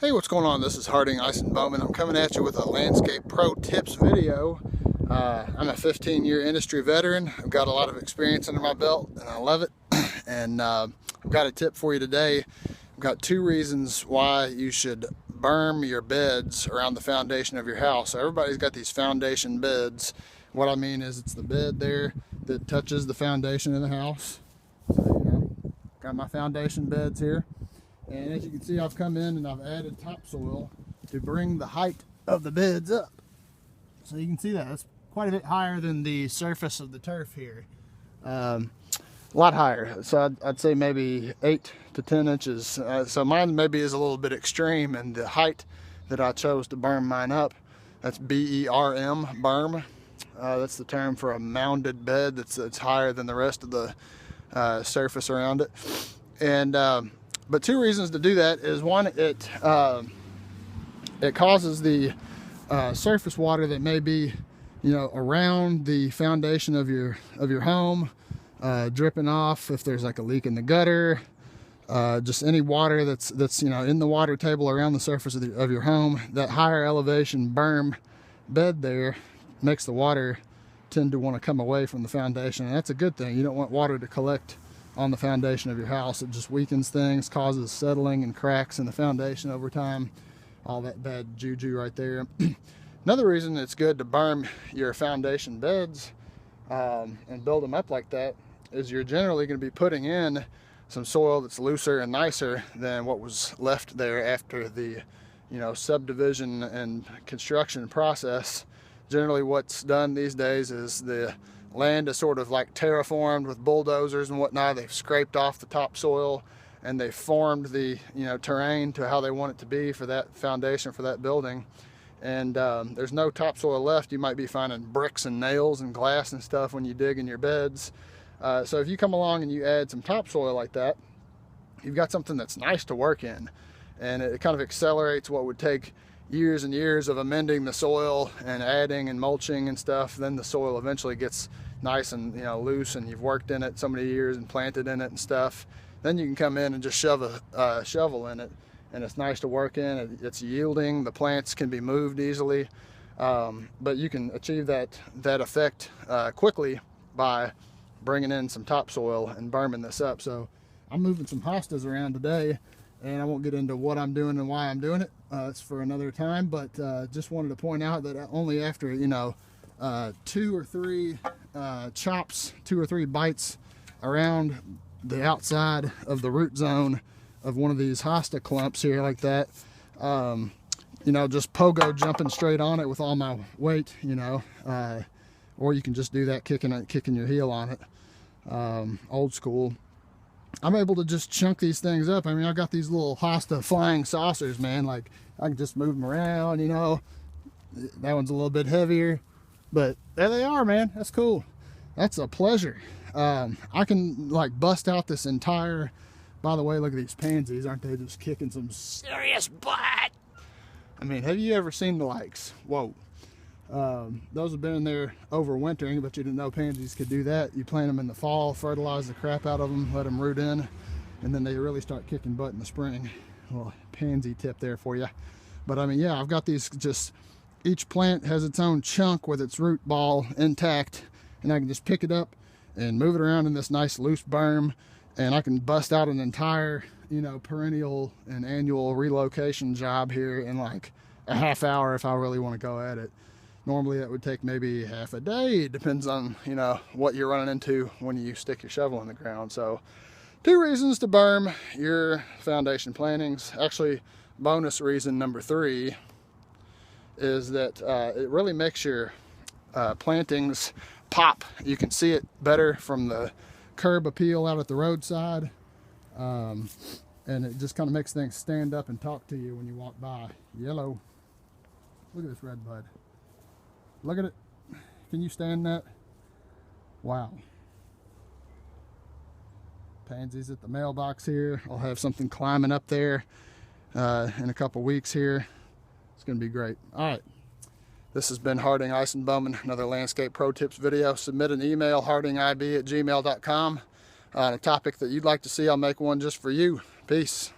Hey, what's going on? This is Ison-Bowman. I'm coming at you with a landscape pro tips video. I'm a 15-year industry veteran. I've got a lot of experience under my belt and I love it. And I've got a tip for you today. I've got 2 reasons why you should berm your beds around the foundation of your house. So everybody's got these foundation beds. What I mean is it's the bed there that touches the foundation of the house. So, got my foundation beds here. And as you can see, I've come in and I've added topsoil to bring the height of the beds up. So you can see that it's quite a bit higher than the surface of the turf here. A lot higher. So I'd say maybe 8 to 10 inches. So mine maybe is a little bit extreme, and the height that I chose to berm mine up, that's B-E-R-M, berm. That's the term for a mounded bed that's higher than the rest of the surface around it. And but 2 reasons to do that is, one, it causes the surface water that may be, around the foundation of your home, dripping off if there's like a leak in the gutter, just any water that's in the water table around the surface of your home. That higher elevation berm bed there makes the water tend to want to come away from the foundation, and that's a good thing. You don't want water to collect on the foundation of your house. It just weakens things, causes settling and cracks in the foundation over time. All that bad juju right there. Another reason it's good to berm your foundation beds and build them up like that is you're generally going to be putting in some soil that's looser and nicer than what was left there after the subdivision and construction process. Generally what's done these days is the land is sort of like terraformed with bulldozers and whatnot. They've scraped off the topsoil and they've formed the terrain to how they want it to be for that foundation, for that building. And there's no topsoil left. You might be finding bricks and nails and glass and stuff when you dig in your beds. So if you come along and you add some topsoil like that, you've got something that's nice to work in, and it kind of accelerates what would take years and years of amending the soil and adding and mulching and stuff. Then the soil eventually gets nice and loose, and you've worked in it so many years and planted in it and stuff. Then you can come in and just shove a shovel in it, and it's nice to work in. It's yielding. The plants can be moved easily, but you can achieve that effect quickly by bringing in some topsoil and berming this up. So I'm moving some hostas around today, and I won't get into what I'm doing and why I'm doing it. It's for another time, but just wanted to point out that only after 2 or 3 chops, 2 or 3 bites around the outside of the root zone of one of these hosta clumps here like that, just pogo jumping straight on it with all my weight, or you can just do that kicking your heel on it, old school. I'm able to just chunk these things up. I mean, I've got these little hosta flying saucers, man. Like, I can just move them around, That one's a little bit heavier, but there they are, man. That's cool. That's a pleasure. I can like bust out this entire, by the way, look at these pansies. Aren't they just kicking some serious butt? I mean, have you ever seen the likes? Whoa. Those have been in there overwintering, but you didn't know pansies could do that. You plant them in the fall, fertilize the crap out of them, let them root in, and then they really start kicking butt in the spring. A little pansy tip there for you. But I mean, yeah, I've got these, just each plant has its own chunk with its root ball intact, and I can just pick it up and move it around in this nice loose berm, and I can bust out an entire perennial and annual relocation job here in like a half hour if I really want to go at it. Normally that would take maybe half a day. It depends on what you're running into when you stick your shovel in the ground. So 2 reasons to berm your foundation plantings. Actually, bonus reason number 3 is that it really makes your plantings pop. You can see it better from the curb appeal out at the roadside, and it just kind of makes things stand up and talk to you when you walk by. Yellow. Look at this red bud. Look at it. Can you stand that? Wow. Pansies at the mailbox here. I'll have something climbing up there in a couple weeks here. It's going to be great. All right. This has been Ison-Bowman, another landscape pro tips video. Submit an email, hardingib@gmail.com, on a topic that you'd like to see. I'll make one just for you. Peace.